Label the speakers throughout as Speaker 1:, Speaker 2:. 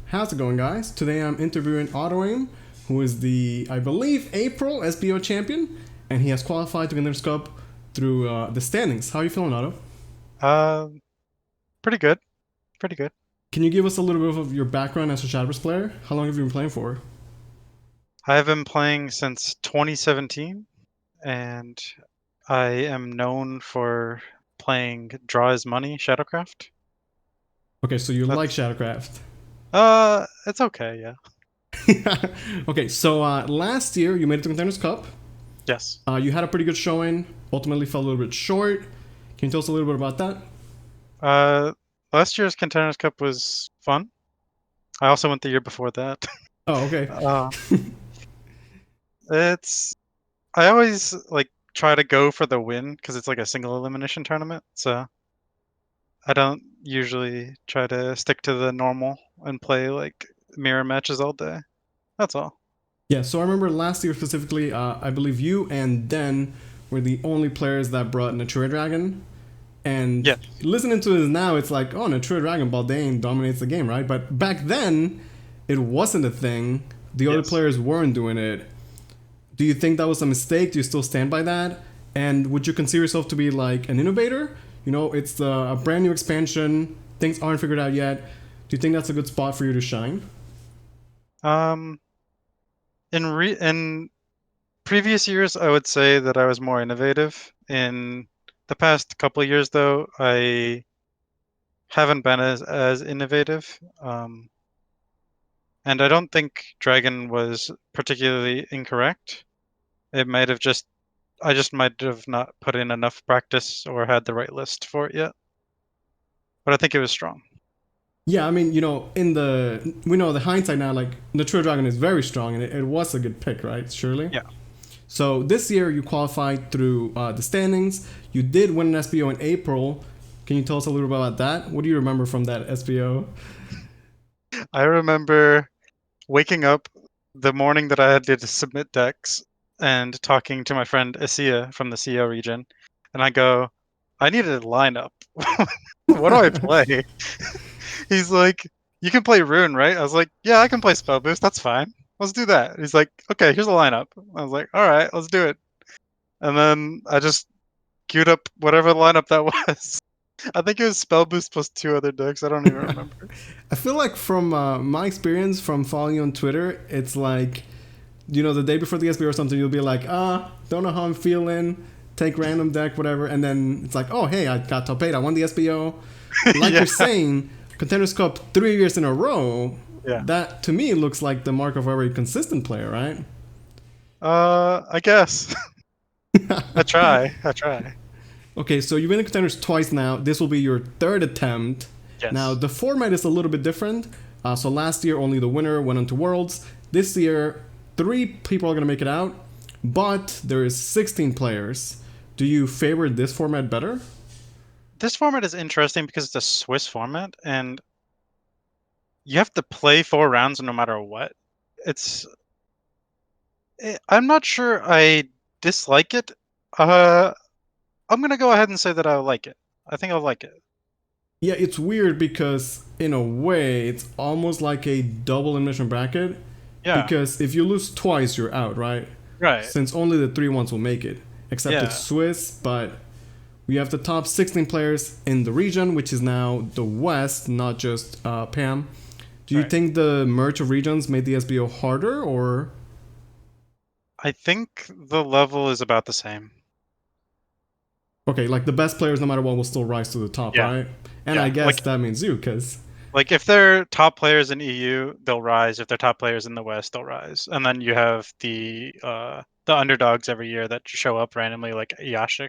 Speaker 1: How's it going, guys? Today I'm interviewing Autoaim, who is the, I believe, April SVO champion, and he has qualified to Contenders Cup through the standings. How are you feeling, Otto?
Speaker 2: Pretty good. Pretty good.
Speaker 1: Can you give us a little bit of your background as a Shadowverse player? How long have you been playing for?
Speaker 2: I've been playing since 2017, and I am known for playing Draw as Money Shadowcraft.
Speaker 1: Okay, so you like
Speaker 2: That's
Speaker 1: Shadowcraft.
Speaker 2: it's okay, yeah.
Speaker 1: Okay, so last year you made it to Contenders Cup.
Speaker 2: Yes.
Speaker 1: You had a pretty good showing, ultimately fell a little bit short. Can you tell us a little bit about that?
Speaker 2: Uh, Last year's Contenders Cup was fun. I also went the year before that.
Speaker 1: Oh, okay.
Speaker 2: Uh, it's I always like try to go for the win because it's like a single elimination tournament, so I don't usually try to stick to the normal and play like mirror matches all day. That's all.
Speaker 1: Yeah, so I remember last year specifically, I believe you and Den were the only players that brought Natura Dragon. And
Speaker 2: Yeah.
Speaker 1: listening to this now, it's like, oh, Natura Dragon, Baldane dominates the game, right? But back then, it wasn't a thing. The other
Speaker 2: Yes.
Speaker 1: players weren't doing it. Do you think that was a mistake? Do you still stand by that? And would you consider yourself to be like an innovator? You know, it's a brand new expansion. Things aren't figured out yet. Do you think that's a good spot for you to shine?
Speaker 2: Um, in previous years, I would say that I was more innovative. In the past couple of years, though, I haven't been as innovative. And I don't think Dragon was particularly incorrect. It might have just I just might have not put in enough practice or had the right list for it yet. But I think it was strong.
Speaker 1: Yeah, I mean, you know, we know the hindsight now, like Natura Dragon is very strong, and it was a good pick, right? Surely.
Speaker 2: Yeah.
Speaker 1: So this year you qualified through the standings. You did win an SBO in April. Can you tell us a little bit about that? What do you remember from that SBO?
Speaker 2: I remember waking up the morning that I had to submit decks and talking to my friend Asia from the CO region, and I go, I need a lineup. What do I play? He's like, you can play Rune, right? I was like, yeah, I can play Spell Boost. That's fine. Let's do that. He's like, okay, here's a lineup. I was like, all right, let's do it. And then I just queued up whatever lineup that was. I think it was Spell Boost plus two other decks. I don't even remember.
Speaker 1: I feel like from my experience from following you on Twitter, it's like, you know, the day before the SBO or something, you'll be like, don't know how I'm feeling, take random deck, whatever, and then it's like, oh, hey, I got top 8, I won the SBO. Like
Speaker 2: Yeah.
Speaker 1: you're saying, Contenders Cup 3 years in a row,
Speaker 2: Yeah.
Speaker 1: that to me looks like the mark of a very consistent player, right?
Speaker 2: I guess. I try. I try.
Speaker 1: Okay, so you've been in Contenders twice now. This will be your third attempt. Now,
Speaker 2: Yes.
Speaker 1: the format is a little bit different. So last year, only the winner went on to Worlds. This year, 3 people are going to make it out, but there is 16 players. Do you favor this format better?
Speaker 2: This format is interesting because it's a Swiss format and you have to play 4 rounds no matter what. It's I'm not sure I dislike it. Uh, I'm gonna go ahead and say that I like it. I think I'll like it.
Speaker 1: Yeah, it's weird because, in a way, it's almost like a double elimination bracket.
Speaker 2: Yeah.
Speaker 1: Because if you lose twice, you're out, right?
Speaker 2: Right.
Speaker 1: Since only the 3 ones will make it. Except
Speaker 2: Yeah.
Speaker 1: it's Swiss, but we have the top 16 players in the region, which is now the West, not just PAM. Do you
Speaker 2: Right.
Speaker 1: think the merge of regions made the SBO harder, or?
Speaker 2: I think the level is about the same.
Speaker 1: Okay, like the best players, no matter what, will still rise to the top,
Speaker 2: Yeah.
Speaker 1: right? And I
Speaker 2: Yeah.
Speaker 1: guess that means you, because.
Speaker 2: Like if they're top players in EU, they'll rise. If they're top players in the West, they'll rise. And then you have the underdogs every year that show up randomly, like Yashik.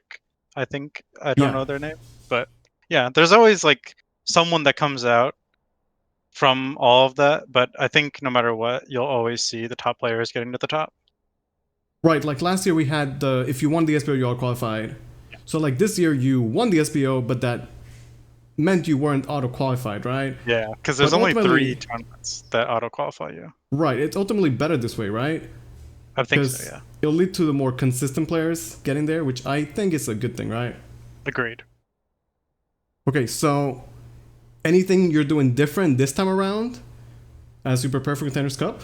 Speaker 2: I think I don't
Speaker 1: Yeah.
Speaker 2: know their name, but yeah, there's always like someone that comes out from all of that. But I think no matter what, you'll always see the top players getting to the top.
Speaker 1: Right, like last year we had the. If you won the SBO, you all qualified. So, like this year, you won the SBO, but that meant you weren't auto qualified, right?
Speaker 2: Yeah, because there's
Speaker 1: But
Speaker 2: only 3
Speaker 1: ultimately,
Speaker 2: tournaments that auto qualify you.
Speaker 1: right, it's ultimately better this way, right?
Speaker 2: I think so.
Speaker 1: because
Speaker 2: Yeah.
Speaker 1: it'll lead to the more consistent players getting there, which I think is a good thing, right?
Speaker 2: Agreed.
Speaker 1: Okay, so anything you're doing different this time around as you prepare for Contenders Cup?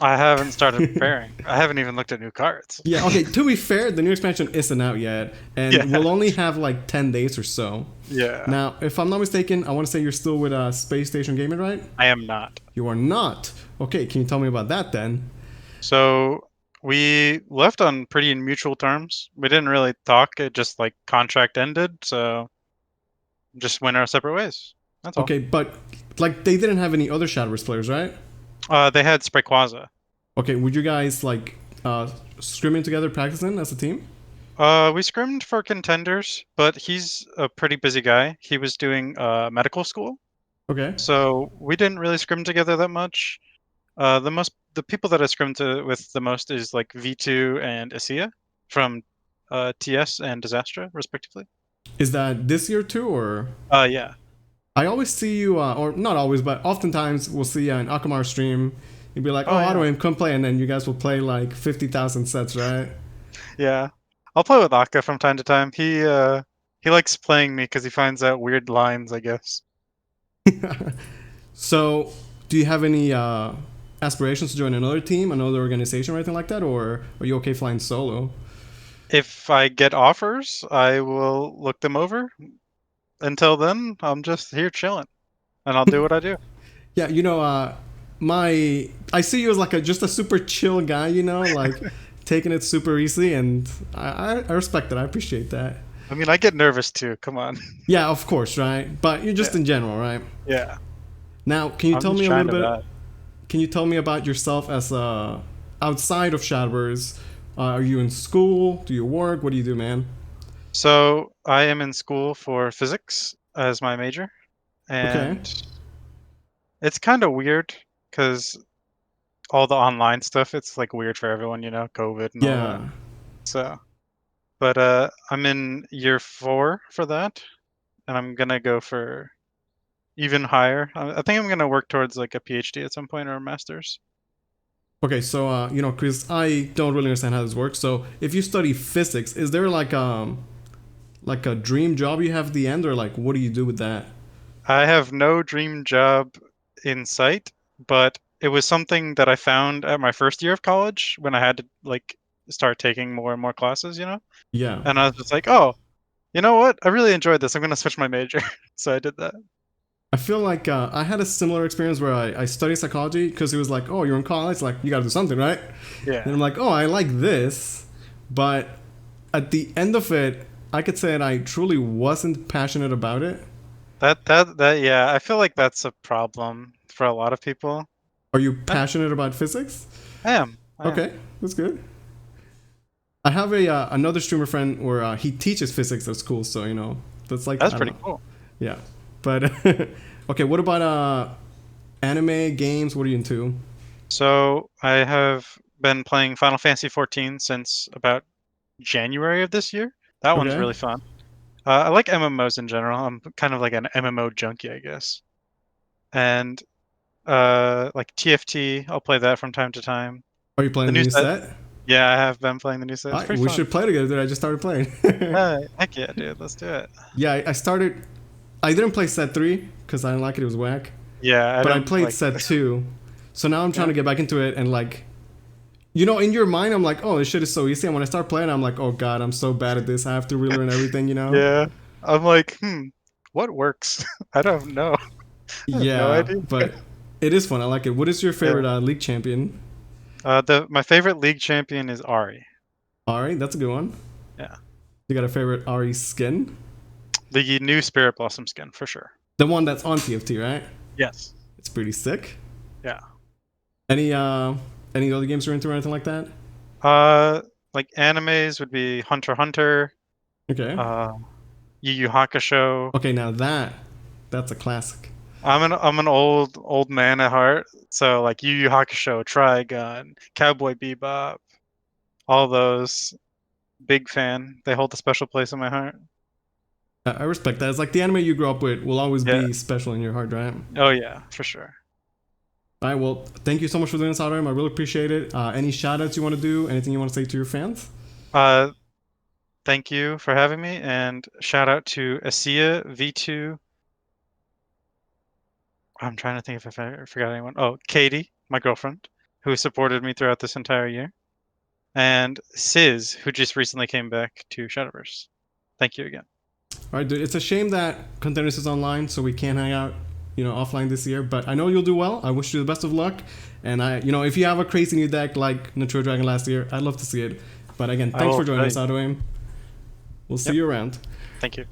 Speaker 2: I haven't started preparing. I haven't even looked at new cards.
Speaker 1: Yeah, okay, to be fair, the new expansion isn't out yet, and
Speaker 2: Yeah.
Speaker 1: we'll only have like 10 days or so.
Speaker 2: Yeah.
Speaker 1: Now, if I'm not mistaken, I want to say you're still with Space Station Gaming, right?
Speaker 2: I am not.
Speaker 1: You are not. Okay, can you tell me about that then?
Speaker 2: So we left on pretty mutual terms. We didn't really talk. It just like contract ended, so just went our separate ways. That's all.
Speaker 1: Okay, but like they didn't have any other Shadowverse players, right?
Speaker 2: They had Sprayquaza.
Speaker 1: Okay, would you guys like scrimming together, practicing as a team?
Speaker 2: We scrimmed for contenders, but he's a pretty busy guy. He was doing medical school,
Speaker 1: Okay.
Speaker 2: so we didn't really scrim together that much. The people that I scrimmed with the most is like V2 and Asia from TS and Disastra, respectively.
Speaker 1: Is that this year too, or?
Speaker 2: Yeah.
Speaker 1: I always see you, or not always, but oftentimes we'll see you in Akamar stream. You'd be like, "Oh,
Speaker 2: Oh yeah.
Speaker 1: Autoaim, come play," and then you guys will play like 50,000 sets, right?
Speaker 2: Yeah. I'll play with Akka from time to time. He likes playing me because he finds out weird lines, I guess.
Speaker 1: So, do you have any aspirations to join another team, another organization, or anything like that, or are you okay flying solo?
Speaker 2: If I get offers, I will look them over. Until then, I'm just here chilling, and I'll do what I do.
Speaker 1: Yeah, my I see you as like a just a super chill guy, like taking it super easy, and I respect that. I appreciate that.
Speaker 2: I mean, I get nervous too. Come on.
Speaker 1: Yeah, of course, right? But you're just
Speaker 2: Yeah.
Speaker 1: in general, right?
Speaker 2: Yeah.
Speaker 1: Now, can you
Speaker 2: I'm
Speaker 1: tell
Speaker 2: just
Speaker 1: me a
Speaker 2: trying
Speaker 1: little
Speaker 2: to
Speaker 1: bit?
Speaker 2: die.
Speaker 1: Can you tell me about yourself as outside of Shadowverse? Are you in school? Do you work? What do you do, man?
Speaker 2: So I am in school for physics as my major,
Speaker 1: Okay.
Speaker 2: and it's kind of weird because all the online stuff, it's like weird for everyone, COVID and all that.
Speaker 1: Yeah.
Speaker 2: So, but I'm in year 4 for that, and I'm gonna go for even higher. I think I'm gonna work towards like a PhD at some point or a master's.
Speaker 1: Okay, so because I don't really understand how this works. So if you study physics, is there like a dream job you have at the end, or like what do you do with that?
Speaker 2: I have no dream job in sight, but it was something that I found at my first year of college when I had to like start taking more and more classes.
Speaker 1: Yeah.
Speaker 2: And I was just like, oh, you know what? I really enjoyed this. I'm gonna switch my major. So I did that.
Speaker 1: I feel like I had a similar experience where I studied psychology because it was like, oh, you're in college, like you got to do something, right? And
Speaker 2: Yeah.
Speaker 1: I'm like, oh, I like this, but at the end of it, I could say that I truly wasn't passionate about it.
Speaker 2: That yeah, I feel like that's a problem for a lot of people.
Speaker 1: Are you
Speaker 2: I,
Speaker 1: passionate about physics?
Speaker 2: I am. I am.
Speaker 1: Okay, that's good. I have a another streamer friend where he teaches physics at school, so that's like
Speaker 2: That's
Speaker 1: I don't
Speaker 2: pretty
Speaker 1: know.
Speaker 2: cool.
Speaker 1: Yeah, but okay. What about anime games? What are you into?
Speaker 2: So I have been playing Final Fantasy 14 since about January of this year. That one's
Speaker 1: Okay.
Speaker 2: really fun. I like MMOs in general. I'm kind of like an MMO junkie, I guess. And like TFT, I'll play that from time to time.
Speaker 1: Are you
Speaker 2: The
Speaker 1: playing the
Speaker 2: new
Speaker 1: new
Speaker 2: set,
Speaker 1: set?
Speaker 2: yeah, I have been playing the new set. It's pretty
Speaker 1: We
Speaker 2: fun.
Speaker 1: should play together. Dude. I just started playing.
Speaker 2: Heck yeah, dude, let's do it.
Speaker 1: Yeah, I started. I didn't play set three because I didn't like it. It was whack.
Speaker 2: Yeah, I
Speaker 1: But I
Speaker 2: don't
Speaker 1: played
Speaker 2: like.
Speaker 1: set two, so now I'm trying
Speaker 2: Yeah,
Speaker 1: to get back into it and like, in your mind, I'm like, oh, this shit is so easy. And when I start playing, I'm like, oh god, I'm so bad at this. I have to relearn everything.
Speaker 2: yeah. I'm like, what works? I don't know. I have no
Speaker 1: Yeah,
Speaker 2: idea.
Speaker 1: but it is fun. I like it. What is your
Speaker 2: Yeah.
Speaker 1: favorite league champion?
Speaker 2: The my favorite league champion is Ari.
Speaker 1: Ari, that's a good one.
Speaker 2: Yeah.
Speaker 1: You got a favorite Ari skin?
Speaker 2: The new Spirit Blossom skin for sure.
Speaker 1: The one that's on TFT, right?
Speaker 2: Yes.
Speaker 1: It's pretty sick.
Speaker 2: Yeah.
Speaker 1: Any any other games you're into or anything like that?
Speaker 2: Uh, like animes would be Hunter x Hunter,
Speaker 1: Okay.
Speaker 2: uh, Yu Yu Hakusho.
Speaker 1: Okay, now that's a classic.
Speaker 2: I'm an old man at heart, so like Yu Yu Hakusho, Trigun, Cowboy Bebop, all those. Big fan. They hold a special place in my heart.
Speaker 1: I respect that. It's like the anime you grew up with will always
Speaker 2: Yeah.
Speaker 1: be special in your heart, right?
Speaker 2: Oh yeah, for sure.
Speaker 1: All right, well, thank you so much for doing this, Autoaim. I really appreciate it. Any shout outs you want to do? Anything you want to say to your fans?
Speaker 2: Thank you for having me, and shout out to Asia V2. I'm trying to think if I forgot anyone. Oh, Katie, my girlfriend, who supported me throughout this entire year, and Sis, who just recently came back to Shadowverse. Thank you again.
Speaker 1: All right, dude. It's a shame that Contenders is online, so we can't hang out, offline this year. But I know you'll do well. I wish you the best of luck. And if you have a crazy new deck like Nature Dragon last year, I'd love to see it. But again, thanks for joining us, Autoaim. We'll see you around.
Speaker 2: Thank you.